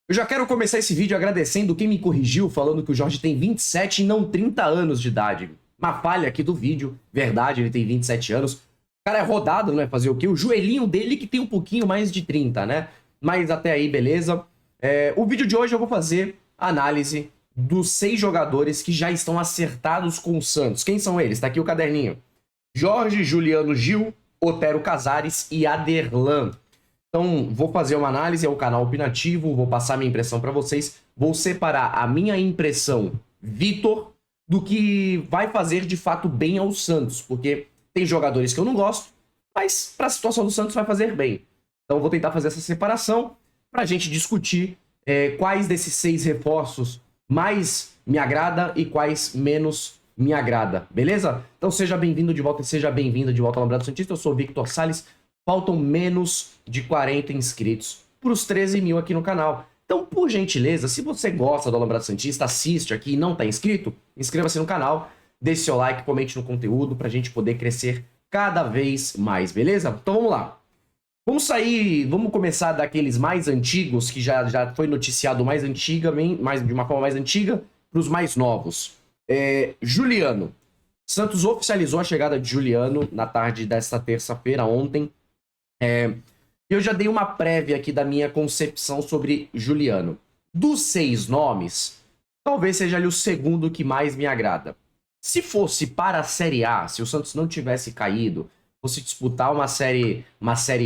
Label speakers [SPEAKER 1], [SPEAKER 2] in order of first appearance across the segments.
[SPEAKER 1] Eu já quero começar esse vídeo agradecendo quem me corrigiu, falando que o Jorge tem 27 e não 30 anos de idade. Uma falha aqui do vídeo, verdade, ele tem 27 anos. O cara é rodado, não é fazer o quê? O joelhinho dele que tem um pouquinho mais de 30, né? Mas até aí, beleza. O vídeo de hoje eu vou fazer a análise dos 6 jogadores que já estão acertados com o Santos. Quem são eles? Tá aqui o caderninho. Jorge, Juliano, Gil, Otero Casares e Aderlan. Então, vou fazer uma análise, é o canal opinativo, vou passar minha impressão para vocês, vou separar a minha impressão, Vitor, do que vai fazer de fato bem ao Santos, porque tem jogadores que eu não gosto, mas para a situação do Santos vai fazer bem. Então, vou tentar fazer essa separação para a gente discutir quais desses 6 reforços mais me agrada e quais menos me agrada, beleza? Então, seja bem-vindo de volta e seja bem-vinda de volta ao Lambrado Santista. Eu sou o Victor Salles. Faltam menos de 40 inscritos para os 13 mil aqui no canal. Então, por gentileza, se você gosta do Alambrado Santista, assiste aqui e não está inscrito, inscreva-se no canal, deixe seu like, comente no conteúdo para a gente poder crescer cada vez mais, beleza? Então vamos lá. Vamos começar daqueles mais antigos, que já foi noticiado mais antigamente, de uma forma mais antiga, para os mais novos. Juliano. Santos oficializou a chegada de Juliano na tarde desta terça-feira, ontem. Eu já dei uma prévia aqui da minha concepção sobre Juliano. Dos 6 nomes, talvez seja ali o segundo que mais me agrada. Se fosse para a Série A, se o Santos não tivesse caído, fosse disputar uma série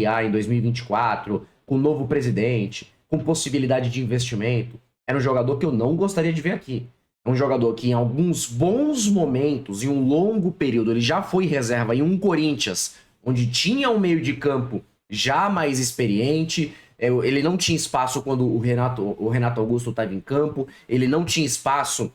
[SPEAKER 1] A em 2024, com um novo presidente, com possibilidade de investimento, era um jogador que eu não gostaria de ver aqui. É um jogador que em alguns bons momentos, em um longo período, ele já foi reserva em um Corinthians, onde tinha um meio de campo já mais experiente. Ele não tinha espaço quando o Renato Augusto estava em campo, ele não tinha espaço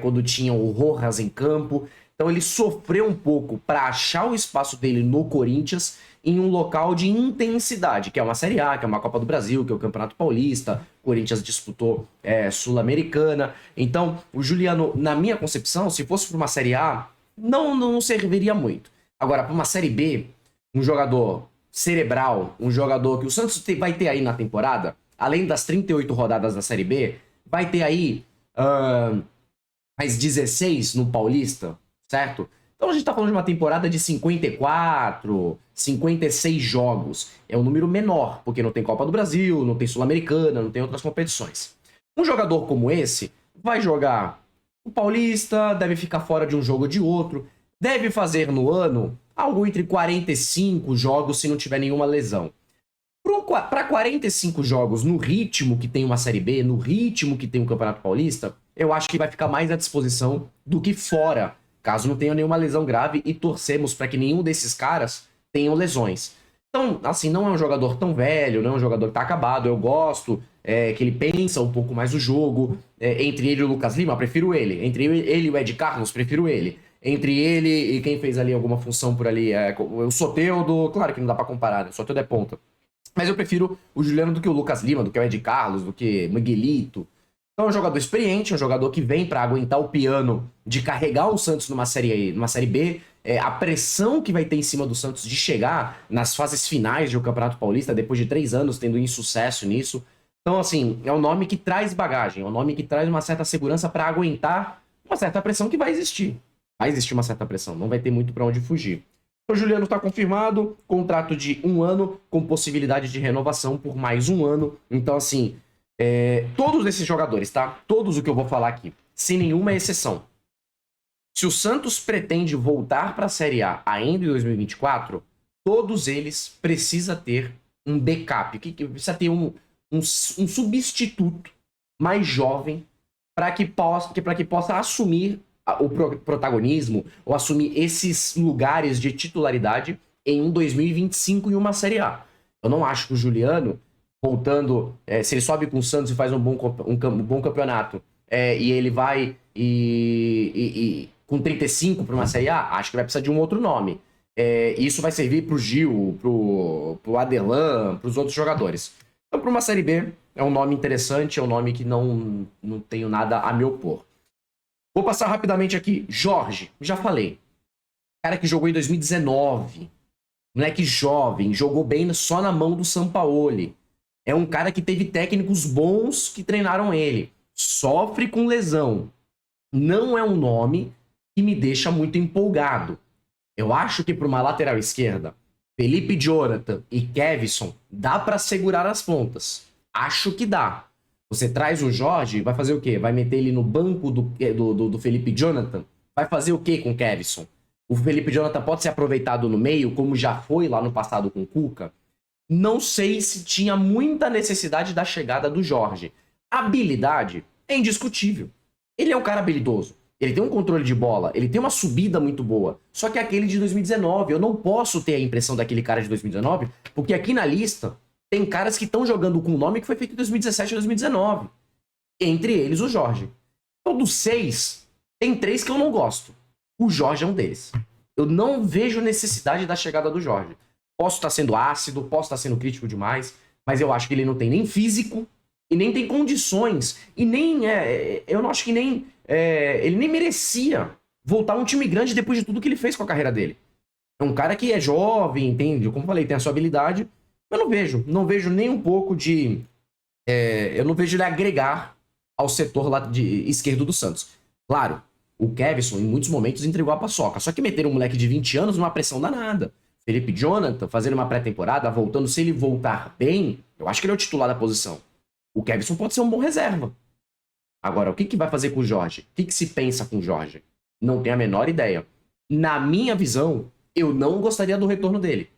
[SPEAKER 1] quando tinha o Rojas em campo. Então ele sofreu um pouco para achar o espaço dele no Corinthians em um local de intensidade, que é uma Série A, que é uma Copa do Brasil, que é o Campeonato Paulista. O Corinthians disputou Sul-Americana. Então o Juliano, na minha concepção, se fosse para uma Série A, não serviria muito. Agora, para uma Série B, um jogador cerebral, um jogador que o Santos vai ter aí na temporada, além das 38 rodadas da Série B, vai ter aí mais 16 no Paulista, certo? Então a gente tá falando de uma temporada de 54, 56 jogos. É um número menor, porque não tem Copa do Brasil, não tem Sul-Americana, não tem outras competições. Um jogador como esse vai jogar o Paulista, deve ficar fora de um jogo ou de outro, deve fazer no ano algo entre 45 jogos se não tiver nenhuma lesão. Para 45 jogos no ritmo que tem uma Série B, no ritmo que tem um Campeonato Paulista, eu acho que vai ficar mais à disposição do que fora, caso não tenha nenhuma lesão grave, e torcemos para que nenhum desses caras tenham lesões. Então, assim, não é um jogador tão velho, não é um jogador que tá acabado. Eu gosto que ele pensa um pouco mais o jogo. Entre ele e o Lucas Lima, prefiro ele. Entre ele e o Ed Carlos, prefiro ele. Entre ele e quem fez ali alguma função por ali, o Soteldo, claro que não dá pra comparar, né? O Soteldo é ponta. Mas eu prefiro o Juliano do que o Lucas Lima, do que o Ed Carlos, do que o Miguelito. Então é um jogador experiente, um jogador que vem pra aguentar o piano de carregar o Santos numa série B. A pressão que vai ter em cima do Santos de chegar nas fases finais do Campeonato Paulista, depois de 3 anos tendo insucesso nisso. Então, assim, é um nome que traz bagagem, é um nome que traz uma certa segurança pra aguentar uma certa pressão que vai existir. Vai existir uma certa pressão, não vai ter muito pra onde fugir. O Juliano está confirmado, contrato de 1 ano, com possibilidade de renovação por mais 1 ano. Então, assim, todos esses jogadores, tá? Todos o que eu vou falar aqui, sem nenhuma exceção. Se o Santos pretende voltar para a Série A ainda em 2024, todos eles precisam ter um backup, que precisa ter um substituto mais jovem para que possa assumir o protagonismo ou assumir esses lugares de titularidade em um 2025 em uma Série A. Eu não acho que o Juliano, voltando, se ele sobe com o Santos e faz um bom campeonato, e ele vai com 35 para uma Série A, acho que vai precisar de um outro nome. Isso vai servir pro Gil, pro Aderlan, pros outros jogadores. Então, para uma Série B, é um nome interessante, é um nome que não tenho nada a me opor. Vou passar rapidamente aqui. Jorge, já falei. Cara que jogou em 2019. Moleque jovem, jogou bem só na mão do Sampaoli. É um cara que teve técnicos bons que treinaram ele. Sofre com lesão. Não é um nome que me deixa muito empolgado. Eu acho que para uma lateral esquerda, Felipe Jonathan e Kevson, dá para segurar as pontas. Acho que dá. Você traz o Jorge, vai fazer o quê? Vai meter ele no banco do Felipe Jonathan? Vai fazer o quê com o Kevson? O Felipe Jonathan pode ser aproveitado no meio, como já foi lá no passado com o Cuca? Não sei se tinha muita necessidade da chegada do Jorge. Habilidade é indiscutível. Ele é um cara habilidoso. Ele tem um controle de bola, ele tem uma subida muito boa. Só que aquele de 2019, eu não posso ter a impressão daquele cara de 2019, porque aqui na lista tem caras que estão jogando com o nome que foi feito em 2017 e 2019. Entre eles, o Jorge. Então, dos 6, tem 3 que eu não gosto. O Jorge é um deles. Eu não vejo necessidade da chegada do Jorge. Posso estar sendo ácido, posso estar sendo crítico demais, mas eu acho que ele não tem nem físico e nem tem condições. E nem. Eu não acho que nem. Ele nem merecia voltar a um time grande depois de tudo que ele fez com a carreira dele. É um cara que é jovem, entende? Como falei, tem a sua habilidade. Eu não vejo nem um pouco de. Eu não vejo ele agregar ao setor lá de esquerdo do Santos. Claro, o Kevson, em muitos momentos, entregou a paçoca. Só que meter um moleque de 20 anos numa pressão danada. Felipe Jonathan fazendo uma pré-temporada, voltando, se ele voltar bem, eu acho que ele é o titular da posição. O Kevson pode ser um bom reserva. Agora, o que vai fazer com o Jorge? O que se pensa com o Jorge? Não tenho a menor ideia. Na minha visão, eu não gostaria do retorno dele.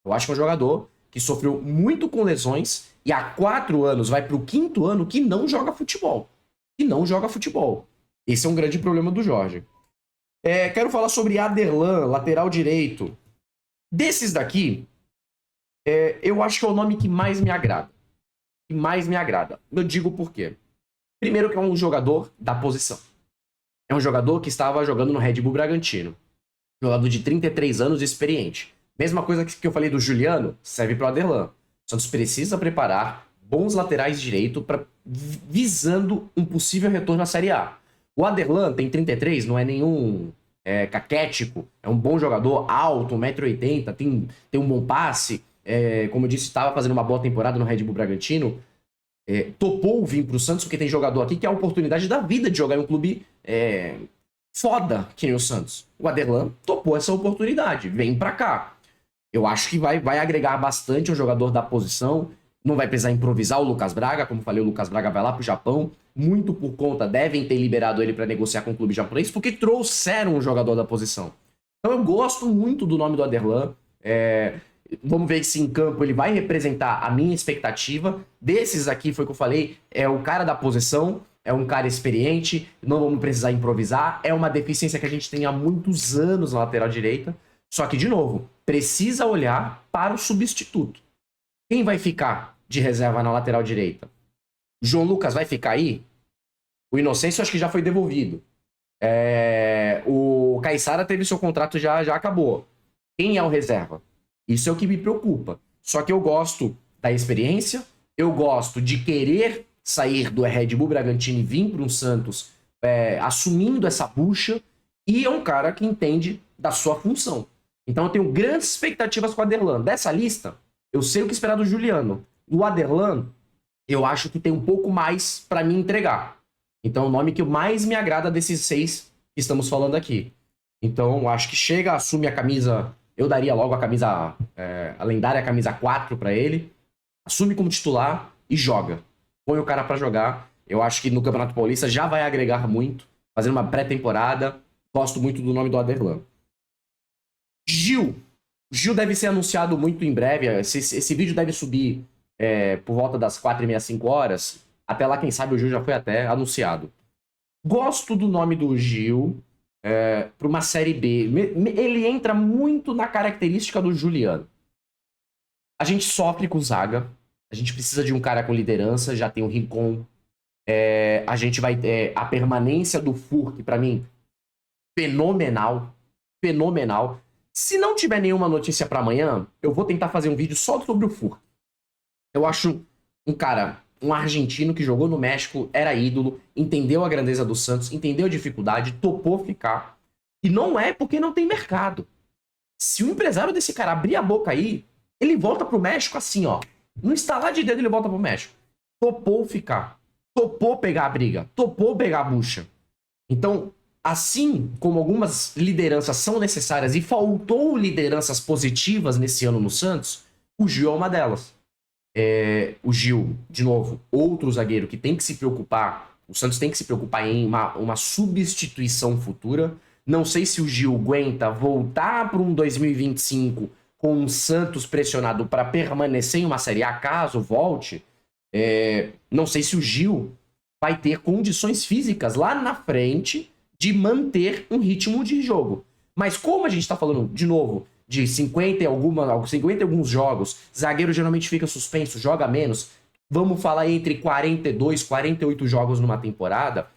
[SPEAKER 1] Eu acho que é um jogador que sofreu muito com lesões e há 4 anos vai para o 5º ano que não joga futebol. Que não joga futebol. Esse é um grande problema do Jorge. Quero falar sobre Aderlan, lateral direito. Desses daqui, eu acho que é o nome que mais me agrada. Que mais me agrada. Eu digo por quê. Primeiro que é um jogador da posição. É um jogador que estava jogando no Red Bull Bragantino. Jogador de 33 anos, experiente. Mesma coisa que eu falei do Juliano, serve para o Aderlan. O Santos precisa preparar bons laterais direito visando um possível retorno à Série A. O Aderlan tem 33, não é nenhum caquético, é um bom jogador, alto, 1,80 m, tem um bom passe. Como eu disse, estava fazendo uma boa temporada no Red Bull Bragantino. Topou vir para o Santos porque tem jogador aqui que é a oportunidade da vida de jogar em um clube foda que nem o Santos. O Aderlan topou essa oportunidade, vem para cá. Eu acho que vai agregar bastante um jogador da posição. Não vai precisar improvisar o Lucas Braga. Como falei, o Lucas Braga vai lá pro Japão. Muito por conta, devem ter liberado ele para negociar com o clube japonês, porque trouxeram um jogador da posição. Então eu gosto muito do nome do Aderlan. Vamos ver se em campo ele vai representar a minha expectativa. Desses aqui, foi o que eu falei, é o cara da posição, é um cara experiente, não vamos precisar improvisar. É uma deficiência que a gente tem há muitos anos na lateral direita. Só que, de novo, precisa olhar para o substituto. Quem vai ficar de reserva na lateral direita? João Lucas vai ficar aí? O Inocêncio acho que já foi devolvido. O Caissara teve seu contrato, já acabou. Quem é o reserva? Isso é o que me preocupa. Só que eu gosto da experiência, eu gosto de querer sair do Red Bull Bragantino e vir para um Santos assumindo essa bucha, e é um cara que entende da sua função. Então eu tenho grandes expectativas com o Aderlan. Dessa lista, eu sei o que esperar do Juliano. O Aderlan, eu acho que tem um pouco mais para me entregar. Então é o nome que mais me agrada desses 6 que estamos falando aqui. Então eu acho que chega, assume a camisa. Eu daria logo a camisa, a lendária camisa 4 para ele. Assume como titular e joga. Põe o cara para jogar. Eu acho que no Campeonato Paulista já vai agregar muito. Fazendo uma pré-temporada. Gosto muito do nome do Aderlan. Gil deve ser anunciado muito em breve. Esse vídeo deve subir por volta das 4h30, 5 horas. Até lá, quem sabe, o Gil já foi até anunciado. Gosto do nome do Gil para uma Série B. Ele entra muito na característica do Juliano. A gente sofre com zaga. A gente precisa de um cara com liderança. Já tem o Rincon. A gente vai ter a permanência do Furk, para mim, fenomenal. Fenomenal. Se não tiver nenhuma notícia para amanhã, eu vou tentar fazer um vídeo só sobre o Furk. Eu acho um argentino que jogou no México, era ídolo, entendeu a grandeza do Santos, entendeu a dificuldade, topou ficar. E não é porque não tem mercado. Se o empresário desse cara abrir a boca aí, ele volta pro México assim, ó, No instalar de dedo ele volta pro México. Topou ficar. Topou pegar a briga. Topou pegar a bucha. Então, assim como algumas lideranças são necessárias e faltou lideranças positivas nesse ano no Santos, o Gil é uma delas. O Gil, de novo, outro zagueiro que tem que se preocupar, o Santos tem que se preocupar em uma substituição futura. Não sei se o Gil aguenta voltar para um 2025 com um Santos pressionado para permanecer em uma Série A, caso volte. Não sei se o Gil vai ter condições físicas lá na frente de manter um ritmo de jogo. Mas como a gente está falando, de novo, de 50 e alguns jogos, zagueiro geralmente fica suspenso, joga menos, vamos falar entre 42, 48 jogos numa temporada,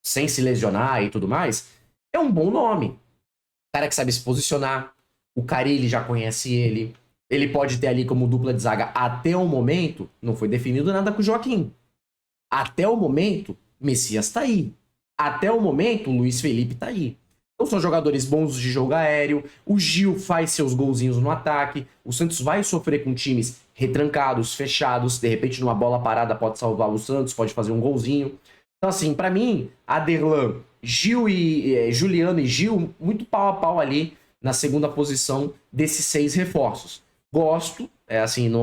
[SPEAKER 1] sem se lesionar e tudo mais, é um bom nome. Cara que sabe se posicionar, o Carille já conhece ele pode ter ali como dupla de zaga até o momento, não foi definido nada com o Joaquim. Até o momento, Messias tá aí. Até o momento, Luiz Felipe tá aí. Então são jogadores bons de jogo aéreo, o Gil faz seus golzinhos no ataque, o Santos vai sofrer com times retrancados, fechados, de repente numa bola parada pode salvar o Santos, pode fazer um golzinho. Então assim, pra mim, Aderlan, Juliano e Gil, muito pau a pau ali na segunda posição desses 6 reforços. Gosto,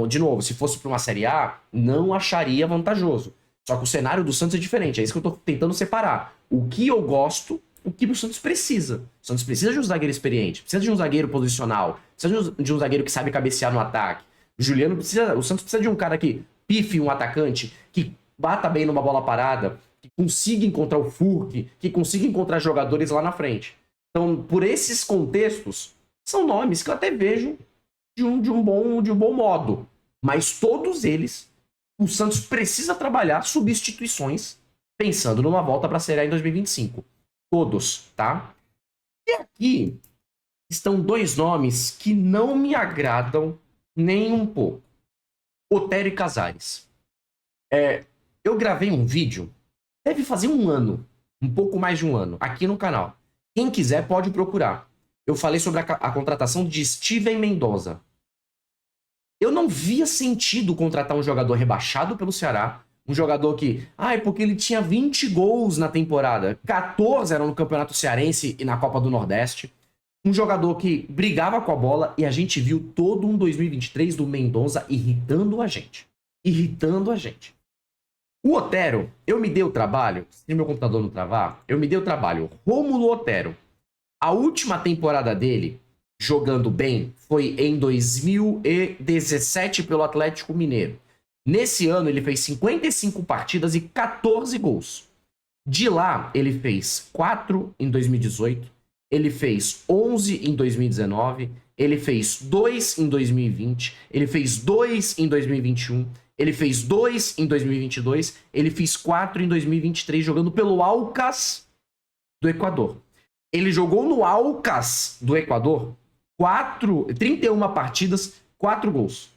[SPEAKER 1] de novo, se fosse pra uma Série A, não acharia vantajoso. Só que o cenário do Santos é diferente, é isso que eu tô tentando separar. O que eu gosto, o que o Santos precisa. O Santos precisa de um zagueiro experiente, precisa de um zagueiro posicional, precisa de um zagueiro que sabe cabecear no ataque. O Santos precisa de um cara que pife um atacante, que bata bem numa bola parada, que consiga encontrar o Furk, que consiga encontrar jogadores lá na frente. Então, por esses contextos, são nomes que eu até vejo de um bom modo. Mas todos eles, o Santos precisa trabalhar substituições pensando numa volta para a Série A em 2025. Todos, tá? E aqui estão 2 nomes que não me agradam nem um pouco. Otero e Casares. Eu gravei um vídeo, deve fazer um ano, um pouco mais de um ano, aqui no canal. Quem quiser pode procurar. Eu falei sobre a contratação de Steven Mendoza. Eu não via sentido contratar um jogador rebaixado pelo Ceará, um jogador que... é porque ele tinha 20 gols na temporada. 14 eram no Campeonato Cearense e na Copa do Nordeste. Um jogador que brigava com a bola e a gente viu todo um 2023 do Mendoza irritando a gente. O Otero, eu me dei o trabalho... Se meu computador não travar, eu me dei o trabalho. Rômulo Otero. A última temporada dele, jogando bem, foi em 2017 pelo Atlético Mineiro. Nesse ano, ele fez 55 partidas e 14 gols. De lá, ele fez 4 em 2018, ele fez 11 em 2019, ele fez 2 em 2020, ele fez 2 em 2021, ele fez 2 em 2022, ele fez 4 em 2023, jogando pelo Aucas do Equador. Ele jogou no Aucas do Equador 31 partidas, 4 gols.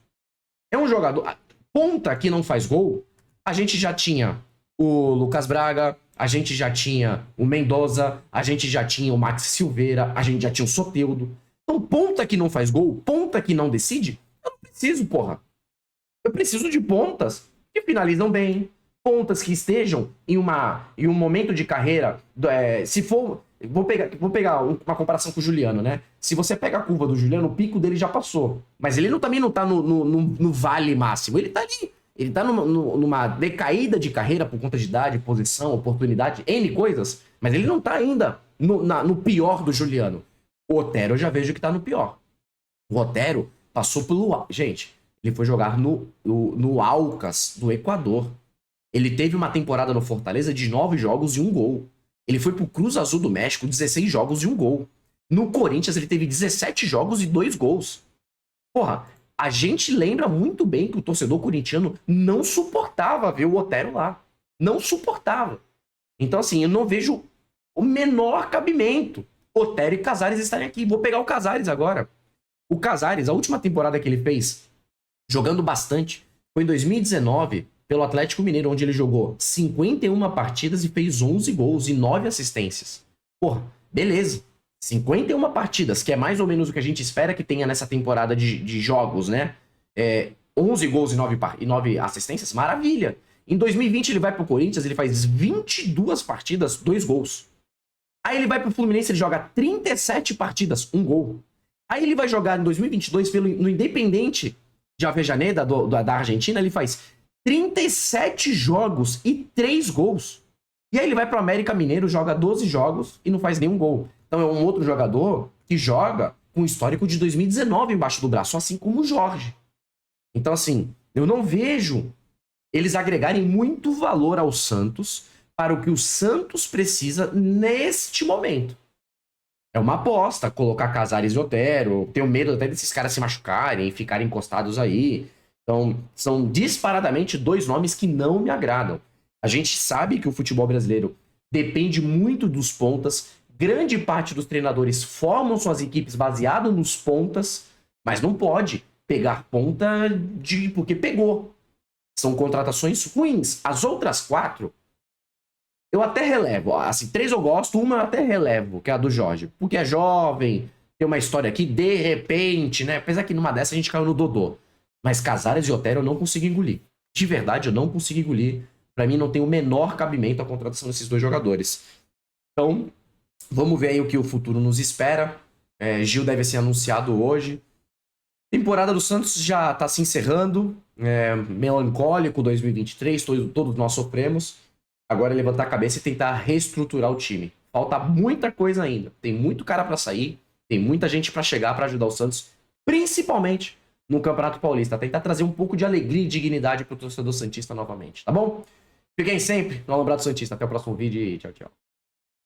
[SPEAKER 1] É um jogador... Ponta que não faz gol, a gente já tinha o Lucas Braga, a gente já tinha o Mendoza, a gente já tinha o Max Silveira, a gente já tinha o Soteldo. Então, ponta que não faz gol, ponta que não decide, eu não preciso, porra. Eu preciso de pontas que finalizam bem, pontas que estejam em um momento de carreira, se for... Vou pegar uma comparação com o Juliano, né? Se você pega a curva do Juliano, o pico dele já passou. Mas ele também não tá no vale máximo. Ele tá ali. Ele tá numa decaída de carreira por conta de idade, posição, oportunidade, N coisas. Mas ele não tá ainda no pior do Juliano. O Otero eu já vejo que tá no pior. O Otero passou pelo... Gente, ele foi jogar no Aucas do Equador. Ele teve uma temporada no Fortaleza de 9 jogos e 1 gol. Ele foi pro Cruz Azul do México, 16 jogos e 1 gol. No Corinthians, ele teve 17 jogos e 2 gols. Porra, a gente lembra muito bem que o torcedor corintiano não suportava ver o Otero lá. Não suportava. Então, assim, eu não vejo o menor cabimento Otero e Casares estarem aqui. Vou pegar o Casares agora. O Casares, a última temporada que ele fez, jogando bastante, foi em 2019... pelo Atlético Mineiro, onde ele jogou 51 partidas e fez 11 gols e 9 assistências. Porra, beleza. 51 partidas, que é mais ou menos o que a gente espera que tenha nessa temporada de jogos, né? 11 gols e 9 assistências, maravilha. Em 2020 ele vai pro Corinthians, ele faz 22 partidas, 2 gols. Aí ele vai pro Fluminense, ele joga 37 partidas, 1 gol. Aí ele vai jogar em 2022 no Independente de Avejaneda, da Argentina, ele faz 37 jogos e 3 gols. E aí ele vai pro América Mineiro, joga 12 jogos e não faz nenhum gol. Então é um outro jogador que joga com o histórico de 2019 embaixo do braço, assim como o Jorge. Então, assim, eu não vejo eles agregarem muito valor ao Santos para o que o Santos precisa neste momento. É uma aposta colocar Casares e Otero. Tenho medo até desses caras se machucarem e ficarem encostados aí. Então, são disparadamente 2 nomes que não me agradam. A gente sabe que o futebol brasileiro depende muito dos pontas. Grande parte dos treinadores formam suas equipes baseado nos pontas, mas não pode pegar ponta porque pegou. São contratações ruins. As outras 4, eu até relevo. Assim, 3 eu gosto, uma eu até relevo, que é a do Jorge. Porque é jovem, tem uma história aqui, de repente, né? Apesar que numa dessa a gente caiu no Dodô. Mas Casares e Otero eu não consigo engolir. De verdade, eu não consigo engolir. Pra mim não tem o menor cabimento a contratação desses 2 jogadores. Então, vamos ver aí o que o futuro nos espera. Gil deve ser anunciado hoje. Temporada do Santos já tá se encerrando. Melancólico 2023, todos nós sofremos. Agora é levantar a cabeça e tentar reestruturar o time. Falta muita coisa ainda. Tem muito cara pra sair. Tem muita gente pra chegar pra ajudar o Santos. Principalmente no Campeonato Paulista. Tentar trazer um pouco de alegria e dignidade pro torcedor santista novamente. Tá bom? Fiquem sempre no Alambrado Santista. Até o próximo vídeo e tchau, tchau.